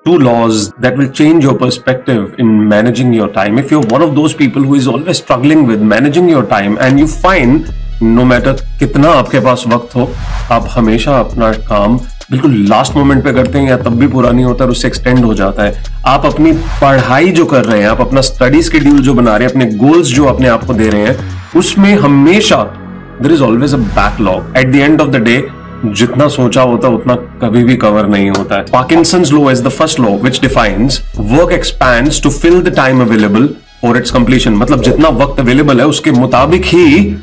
two laws that will change your perspective in managing your time. If you're one of those people who is always struggling with managing your time and you find no matter कितना आपके पास वक्त हो, आप हमेशा अपना काम बिल्कुल last moment पे करते हैं या तब भी पूरा नहीं होता और उससे एक्सटेंड हो जाता है। आप अपनी पढ़ाई जो कर रहे हैं, आप अपना स्टडी शेड्यूल जो बना रहे हैं, अपने गोल्स जो अपने आप को दे रहे हैं, उसमें हमेशा there is always a backlog. At the end of the day जितना सोचा होता उतना कभी भी कवर नहीं होता है। Parkinson's law is the first law which defines work expands to fill the time available for its completion. मतलब जितना वक्त अवेलेबल है उसके मुताबिक ही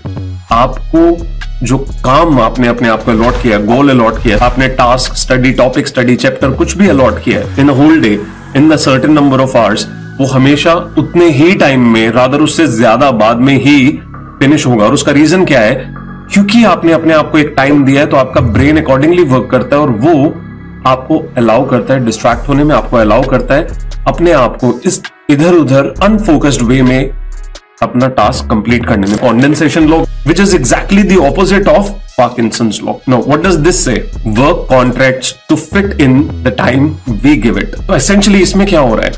आपको जो काम आपने अपने आप को अलॉट किया, गोल अलॉट किया, आपने task, study, topic study, chapter कुछ भी अलॉट किया है in a whole day in the certain number of hours, वो हमेशा उतने ही टाइम में रादर उससे ज्यादा बाद में ही फिनिश होगा। और उसका रीजन क्या है? क्योंकि आपने अपने आप को एक टाइम दिया है तो आपका ब्रेन अकॉर्डिंगली वर्क करता है और वो आपको अलाउ करता है डिस्ट्रैक्ट होने में, आपको अलाउ करता है अपने आप को इस इधर उधर अनफोकस्ड वे में अपना टास्क कंप्लीट करने में। Condensation law which is exactly the opposite of Parkinson's law. Now what does this say? Work contracts to fit in the time we give it. तो एसेंशियली इसमें क्या हो रहा है?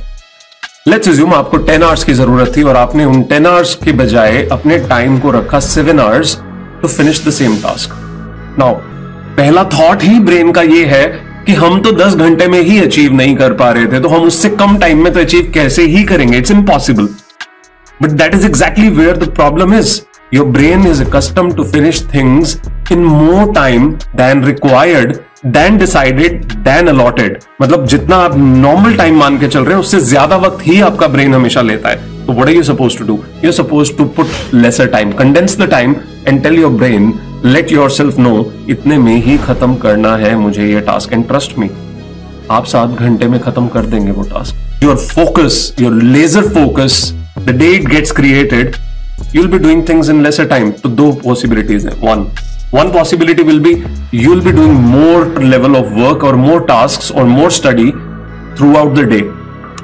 लेट्स अज्यूम आपको 10 आवर्स की जरूरत थी और आपने उन 10 आवर्स के बजाय अपने टाइम को रखा 7 hours to finish the same task. Now पहला थॉट ही ब्रेन का ये है कि हम तो 10 घंटे में ही अचीव नहीं कर पा रहे थे, तो हम उससे कम टाइम में तो अचीव कैसे ही करेंगे? It's impossible. But that is exactly where the problem is. Your brain is accustomed to finish things in more time than required, than decided, than allotted. मतलब जितना आप नॉर्मल टाइम मान के चल रहे हैं उससे ज्यादा वक्त ही आपका ब्रेन हमेशा लेता है। तो what are you supposed to do? You're supposed to put lesser time, condense the time and tell your brain, let yourself know इतने में ही खत्म करना है मुझे ये टास्क। And trust me, आप 7 घंटे में खत्म कर देंगे वो task. Your focus, your laser focus, the day it gets created, you'll be doing things in lesser time. तो दो possibilities हैं. One possibility will be you'll be doing more level of work or more tasks or more study throughout the day.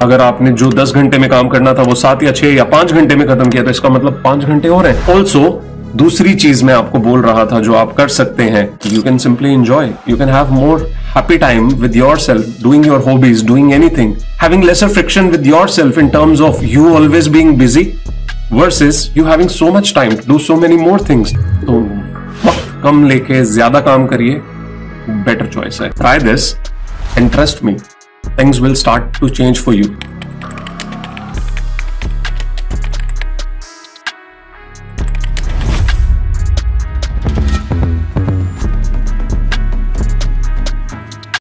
अगर आपने जो 10 घंटे में काम करना था वो 7 या 6 या 5 घंटे में खत्म किया तो इसका मतलब 5 घंटे और हैं. Also दूसरी चीज मैं आपको बोल रहा था जो आप कर सकते हैं, you can simply enjoy, you can have more happy time with yourself, doing your hobbies, doing anything, having lesser friction with yourself in terms of you always being busy versus you having so much time to do so many more things. तो वक्त कम लेके ज्यादा काम करिए, better choice है. Try this and trust me, things will start to change for you.